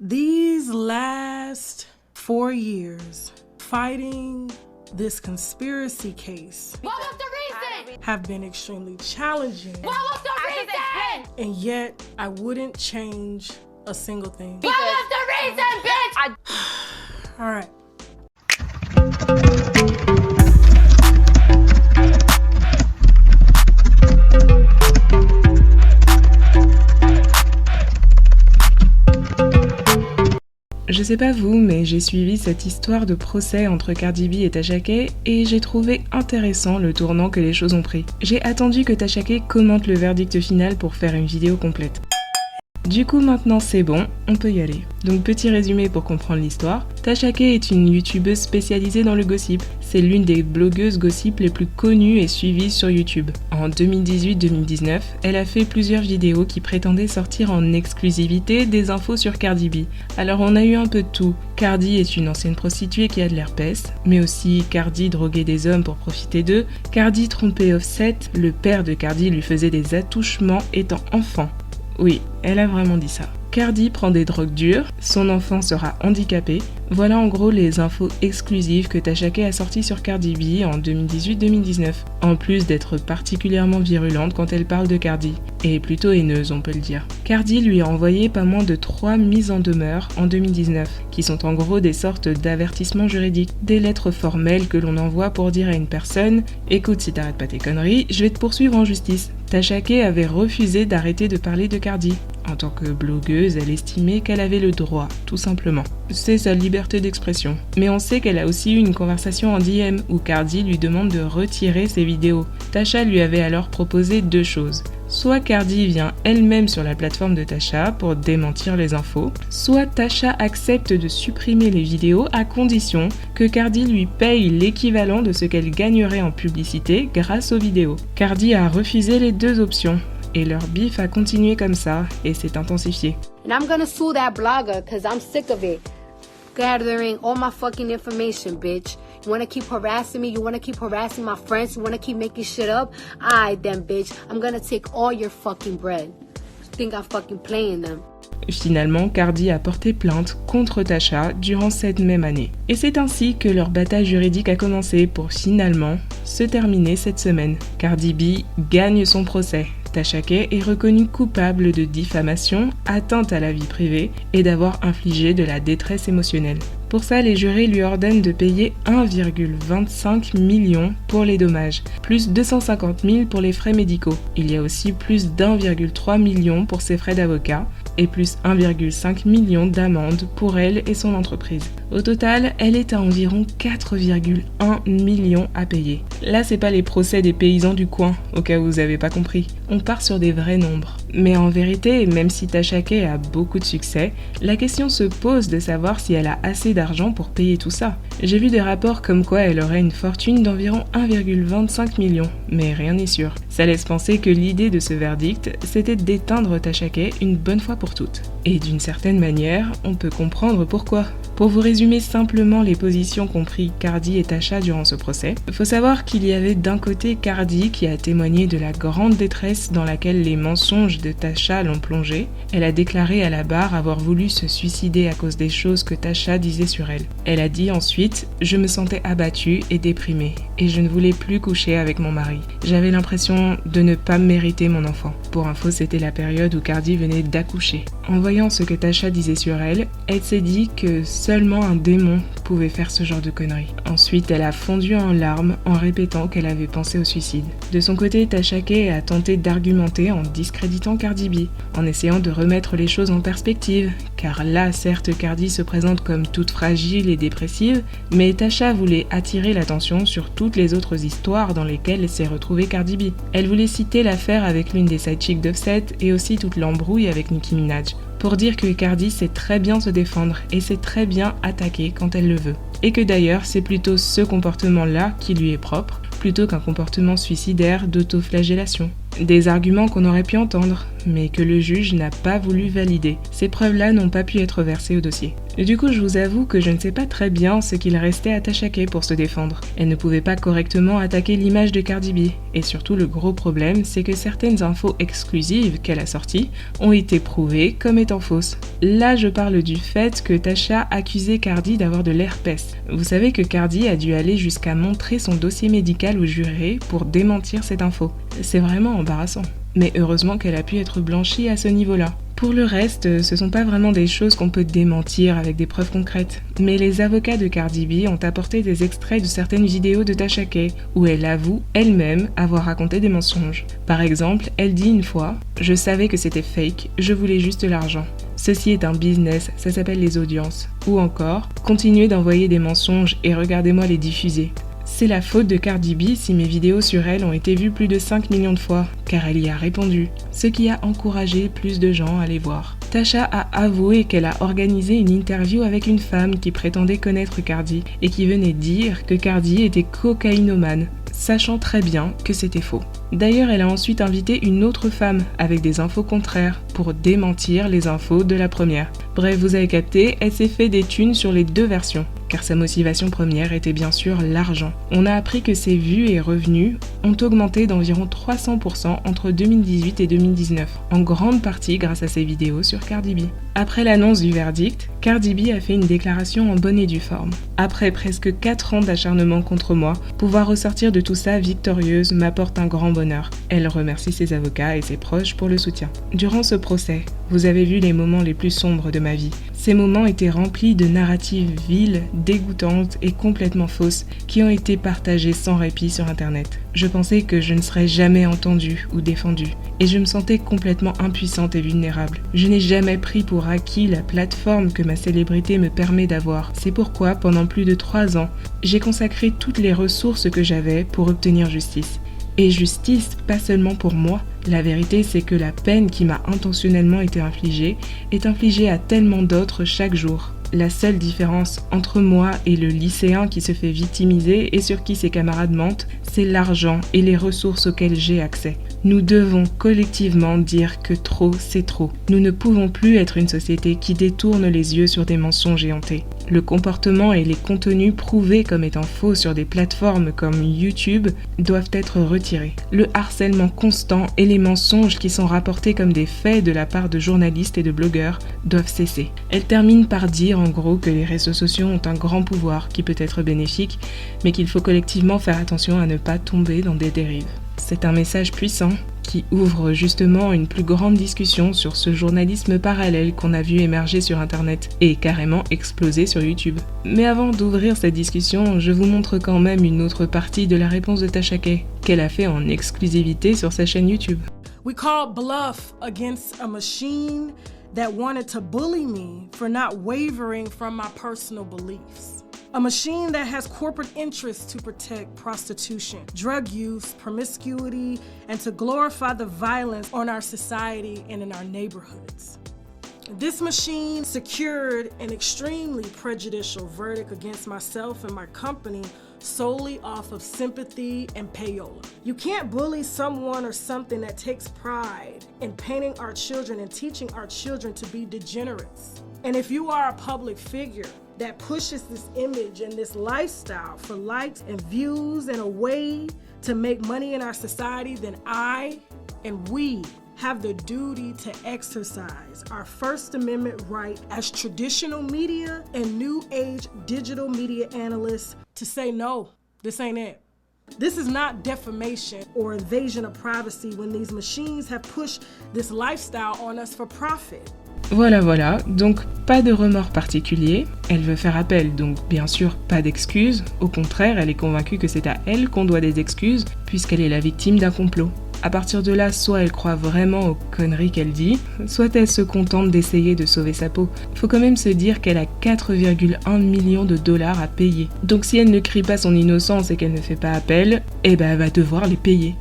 These last 4 years fighting this conspiracy case What was the reason? have been extremely challenging. What was the reason? And yet I wouldn't change a single thing. What was the reason, bitch? All right. Je sais pas vous, mais j'ai suivi cette histoire de procès entre Cardi B et Tasha K et j'ai trouvé intéressant le tournant que les choses ont pris. J'ai attendu que Tasha K commente le verdict final pour faire une vidéo complète. Du coup maintenant c'est bon, on peut y aller. Donc petit résumé pour comprendre l'histoire. Tasha K est une youtubeuse spécialisée dans le gossip. C'est l'une des blogueuses gossip les plus connues et suivies sur YouTube. En 2018-2019, elle a fait plusieurs vidéos qui prétendaient sortir en exclusivité des infos sur Cardi B. Alors on a eu un peu de tout. Cardi est une ancienne prostituée qui a de l'herpès, mais aussi Cardi droguait des hommes pour profiter d'eux. Cardi trompait Offset, le père de Cardi lui faisait des attouchements étant enfant. Oui, elle a vraiment dit ça. Cardi prend des drogues dures, son enfant sera handicapé. Voilà en gros les infos exclusives que Tasha K a sorties sur Cardi B en 2018-2019. En plus d'être particulièrement virulente quand elle parle de Cardi, et plutôt haineuse on peut le dire. Cardi lui a envoyé pas moins de 3 mises en demeure en 2019, qui sont en gros des sortes d'avertissements juridiques, des lettres formelles que l'on envoie pour dire à une personne « Écoute, si t'arrêtes pas tes conneries, je vais te poursuivre en justice ». Tasha K avait refusé d'arrêter de parler de Cardi. En tant que blogueuse, elle estimait qu'elle avait le droit, tout simplement. C'est sa liberté d'expression. Mais on sait qu'elle a aussi eu une conversation en DM où Cardi lui demande de retirer ses vidéos. Tasha lui avait alors proposé 2 choses. Soit Cardi vient elle-même sur la plateforme de Tasha pour démentir les infos, soit Tasha accepte de supprimer les vidéos à condition que Cardi lui paye l'équivalent de ce qu'elle gagnerait en publicité grâce aux vidéos. Cardi a refusé les 2 options. Et leur bif a continué comme ça et s'est intensifié. And I'm gonna sue that blogger cause I'm sick of it. Gathering all my fucking information, bitch. You wanna keep harassing me? You wanna keep harassing my friends? You wanna keep making shit up? Alright then, bitch. I'm gonna take all your fucking bread. You think I'm fucking playing them? Finalement, Cardi a porté plainte contre Tasha durant cette même année. Et c'est ainsi que leur bataille juridique a commencé pour finalement se terminer cette semaine. Cardi B gagne son procès. Tasha K est reconnue coupable de diffamation, atteinte à la vie privée et d'avoir infligé de la détresse émotionnelle. Pour ça, les jurés lui ordonnent de payer 1,25 million pour les dommages, plus 250 000 pour les frais médicaux. Il y a aussi plus d'1,3 million pour ses frais d'avocat et plus 1,5 million d'amende pour elle et son entreprise. Au total, elle est à environ 4,1 millions à payer. Là, c'est pas les procès des paysans du coin, au cas où vous avez pas compris. On part sur des vrais nombres. Mais en vérité, même si Tasha K a beaucoup de succès, la question se pose de savoir si elle a assez d'argent pour payer tout ça. J'ai vu des rapports comme quoi elle aurait une fortune d'environ 1,25 million, mais rien n'est sûr. Ça laisse penser que l'idée de ce verdict, c'était d'éteindre Tasha K une bonne fois pour toutes. Et d'une certaine manière, on peut comprendre pourquoi. Pour vous résumer simplement les positions qu'ont pris Cardi et Tasha durant ce procès, il faut savoir qu'il y avait d'un côté Cardi qui a témoigné de la grande détresse dans laquelle les mensonges de Tasha l'ont plongée. Elle a déclaré à la barre avoir voulu se suicider à cause des choses que Tasha disait sur elle. Elle a dit ensuite « Je me sentais abattue et déprimée et je ne voulais plus coucher avec mon mari. J'avais l'impression de ne pas mériter mon enfant. » Pour info, c'était la période où Cardi venait d'accoucher. En voyant ce que Tasha disait sur elle, elle s'est dit que seulement un démon pouvait faire ce genre de conneries. Ensuite, elle a fondu en larmes en répétant qu'elle avait pensé au suicide. De son côté, Tasha K a tenté d'argumenter en discréditant Cardi B, en essayant de remettre les choses en perspective, car là, certes, Cardi se présente comme toute fragile et dépressive, mais Tasha voulait attirer l'attention sur toutes les autres histoires dans lesquelles s'est retrouvée Cardi B. Elle voulait citer l'affaire avec l'une des side chicks d'Offset et aussi toute l'embrouille avec Nicki Minaj, pour dire que Cardi sait très bien se défendre et sait très bien attaquer quand elle le veut. Et que d'ailleurs, c'est plutôt ce comportement-là qui lui est propre, plutôt qu'un comportement suicidaire d'autoflagellation. Des arguments qu'on aurait pu entendre, mais que le juge n'a pas voulu valider. Ces preuves-là n'ont pas pu être versées au dossier. Du coup, je vous avoue que je ne sais pas très bien ce qu'il restait à Tasha K pour se défendre. Elle ne pouvait pas correctement attaquer l'image de Cardi B. Et surtout, le gros problème, c'est que certaines infos exclusives qu'elle a sorties ont été prouvées comme étant fausses. Là, je parle du fait que Tasha accusait Cardi d'avoir de l'herpès. Vous savez que Cardi a dû aller jusqu'à montrer son dossier médical au juré pour démentir cette info. C'est vraiment embarrassant. Mais heureusement qu'elle a pu être blanchie à ce niveau-là. Pour le reste, ce sont pas vraiment des choses qu'on peut démentir avec des preuves concrètes. Mais les avocats de Cardi B ont apporté des extraits de certaines vidéos de Tasha K où elle avoue elle-même avoir raconté des mensonges. Par exemple, elle dit une fois « Je savais que c'était fake, je voulais juste l'argent. Ceci est un business, ça s'appelle les audiences. » Ou encore « Continuez d'envoyer des mensonges et regardez-moi les diffuser. » C'est la faute de Cardi B si mes vidéos sur elle ont été vues plus de 5 millions de fois, car elle y a répondu, ce qui a encouragé plus de gens à les voir. Tasha a avoué qu'elle a organisé une interview avec une femme qui prétendait connaître Cardi et qui venait dire que Cardi était cocaïnomane, sachant très bien que c'était faux. D'ailleurs, elle a ensuite invité une autre femme avec des infos contraires pour démentir les infos de la première. Bref, vous avez capté, elle s'est fait des thunes sur les deux versions, car sa motivation première était bien sûr l'argent. On a appris que ses vues et revenus ont augmenté d'environ 300% entre 2018 et 2019, en grande partie grâce à ses vidéos sur Cardi B. Après l'annonce du verdict, Cardi B a fait une déclaration en bonne et due forme. Après presque 4 ans d'acharnement contre moi, pouvoir ressortir de tout ça victorieuse m'apporte un grand bonheur. Elle remercie ses avocats et ses proches pour le soutien. Durant ce procès, vous avez vu les moments les plus sombres de ma vie. Ces moments étaient remplis de narratives viles, dégoûtantes et complètement fausses qui ont été partagées sans répit sur internet. Je pensais que je ne serais jamais entendue ou défendue et je me sentais complètement impuissante et vulnérable. Je n'ai jamais pris pour acquis la plateforme que ma célébrité me permet d'avoir. C'est pourquoi, pendant plus de 3 ans, j'ai consacré toutes les ressources que j'avais pour obtenir justice. Et justice, pas seulement pour moi. La vérité, c'est que la peine qui m'a intentionnellement été infligée est infligée à tellement d'autres chaque jour. La seule différence entre moi et le lycéen qui se fait victimiser et sur qui ses camarades mentent, c'est l'argent et les ressources auxquelles j'ai accès. Nous devons collectivement dire que trop, c'est trop. Nous ne pouvons plus être une société qui détourne les yeux sur des mensonges éhontés. Le comportement et les contenus prouvés comme étant faux sur des plateformes comme YouTube doivent être retirés. Le harcèlement constant et les mensonges qui sont rapportés comme des faits de la part de journalistes et de blogueurs doivent cesser. Elle termine par dire en gros que les réseaux sociaux ont un grand pouvoir qui peut être bénéfique, mais qu'il faut collectivement faire attention à ne pas tomber dans des dérives. C'est un message puissant qui ouvre justement une plus grande discussion sur ce journalisme parallèle qu'on a vu émerger sur Internet et carrément exploser sur YouTube. Mais avant d'ouvrir cette discussion, je vous montre quand même une autre partie de la réponse de Tasha K qu'elle a fait en exclusivité sur sa chaîne YouTube. We called bluff against a machine that wanted to bully me for not wavering from my personal beliefs. A machine that has corporate interests to protect prostitution, drug use, promiscuity, and to glorify the violence on our society and in our neighborhoods. This machine secured an extremely prejudicial verdict against myself and my company solely off of sympathy and payola. You can't bully someone or something that takes pride in painting our children and teaching our children to be degenerates. And if you are a public figure that pushes this image and this lifestyle for likes and views and a way to make money in our society, then I and we have the duty to exercise our First Amendment right as traditional media and new age digital media analysts to say no, this ain't it. This is not defamation or invasion of privacy when these machines have pushed this lifestyle on us for profit. Voilà, donc pas de remords particulier, elle veut faire appel, donc bien sûr pas d'excuses, au contraire elle est convaincue que c'est à elle qu'on doit des excuses, puisqu'elle est la victime d'un complot. À partir de là, soit elle croit vraiment aux conneries qu'elle dit, soit elle se contente d'essayer de sauver sa peau. Faut quand même se dire qu'elle a 4,1 millions de dollars à payer. Donc si elle ne crie pas son innocence et qu'elle ne fait pas appel, elle va devoir les payer.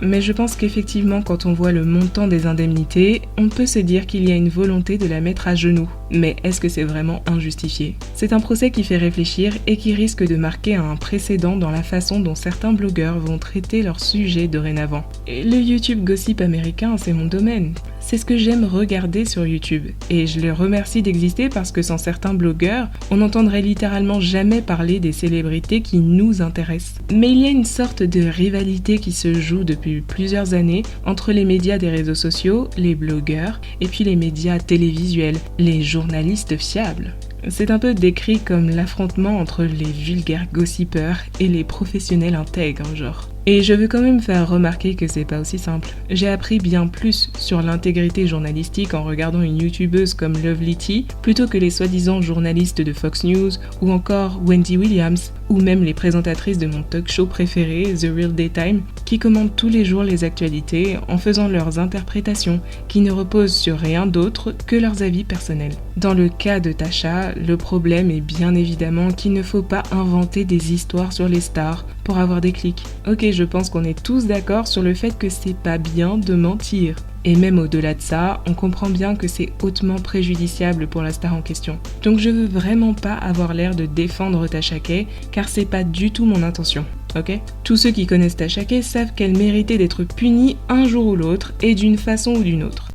Mais je pense qu'effectivement, quand on voit le montant des indemnités, on peut se dire qu'il y a une volonté de la mettre à genoux Mais est-ce que c'est vraiment injustifié? C'est un procès qui fait réfléchir et qui risque de marquer un précédent dans la façon dont certains blogueurs vont traiter leur sujet dorénavant. Et le YouTube gossip américain, c'est mon domaine. C'est ce que j'aime regarder sur YouTube. Et je les remercie d'exister parce que sans certains blogueurs, on n'entendrait littéralement jamais parler des célébrités qui nous intéressent. Mais il y a une sorte de rivalité qui se joue depuis plusieurs années entre les médias des réseaux sociaux, les blogueurs, et puis les médias télévisuels, les journalistes fiables. C'est un peu décrit comme l'affrontement entre les vulgaires gossipeurs et les professionnels intègres, genre. Et je veux quand même faire remarquer que c'est pas aussi simple. J'ai appris bien plus sur l'intégrité journalistique en regardant une youtubeuse comme Lovely Tea plutôt que les soi-disant journalistes de Fox News ou encore Wendy Williams ou même les présentatrices de mon talk show préféré, The Real Daytime, qui commentent tous les jours les actualités en faisant leurs interprétations qui ne reposent sur rien d'autre que leurs avis personnels. Dans le cas de Tasha, le problème est bien évidemment qu'il ne faut pas inventer des histoires sur les stars pour avoir des clics. Ok, je pense qu'on est tous d'accord sur le fait que c'est pas bien de mentir. Et même au-delà de ça, on comprend bien que c'est hautement préjudiciable pour la star en question. Donc je veux vraiment pas avoir l'air de défendre Tasha K, car c'est pas du tout mon intention. Ok ? Tous ceux qui connaissent Tasha K savent qu'elle méritait d'être punie un jour ou l'autre, et d'une façon ou d'une autre.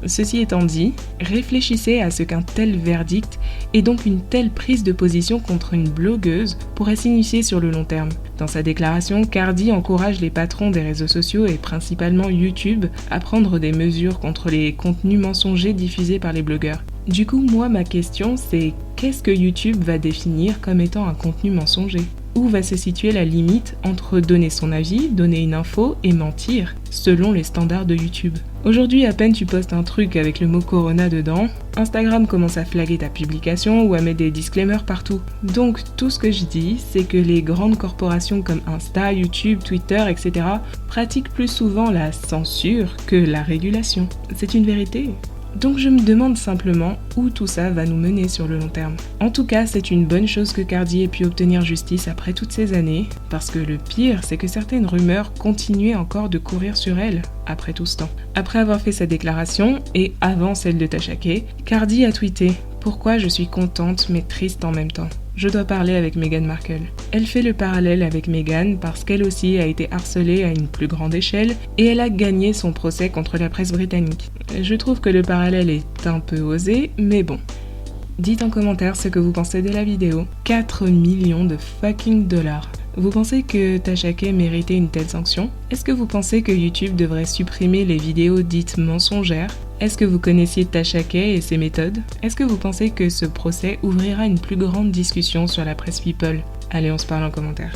Ceci étant dit, réfléchissez à ce qu'un tel verdict et donc une telle prise de position contre une blogueuse pourrait signifier sur le long terme. Dans sa déclaration, Cardi encourage les patrons des réseaux sociaux et principalement YouTube à prendre des mesures contre les contenus mensongers diffusés par les blogueurs. Du coup, moi, ma question, c'est qu'est-ce que YouTube va définir comme étant un contenu mensonger ? Où va se situer la limite entre donner son avis, donner une info et mentir, selon les standards de YouTube ? Aujourd'hui, à peine tu postes un truc avec le mot Corona dedans, Instagram commence à flaguer ta publication ou à mettre des disclaimers partout. Donc tout ce que je dis, c'est que les grandes corporations comme Insta, YouTube, Twitter, etc. pratiquent plus souvent la censure que la régulation. C'est une vérité. Donc je me demande simplement où tout ça va nous mener sur le long terme. En tout cas, c'est une bonne chose que Cardi ait pu obtenir justice après toutes ces années, parce que le pire, c'est que certaines rumeurs continuaient encore de courir sur elle après tout ce temps. Après avoir fait sa déclaration, et avant celle de Tasha K, Cardi a tweeté « Pourquoi je suis contente mais triste en même temps ? Je dois parler avec Meghan Markle. » Elle fait le parallèle avec Meghan parce qu'elle aussi a été harcelée à une plus grande échelle et elle a gagné son procès contre la presse britannique. Je trouve que le parallèle est un peu osé, mais bon. Dites en commentaire ce que vous pensez de la vidéo. 4 millions de fucking dollars. Vous pensez que Tasha K méritait une telle sanction ? Est-ce que vous pensez que YouTube devrait supprimer les vidéos dites mensongères ? Est-ce que vous connaissiez Tasha K et ses méthodes ? Est-ce que vous pensez que ce procès ouvrira une plus grande discussion sur la presse people ? Allez, on se parle en commentaire.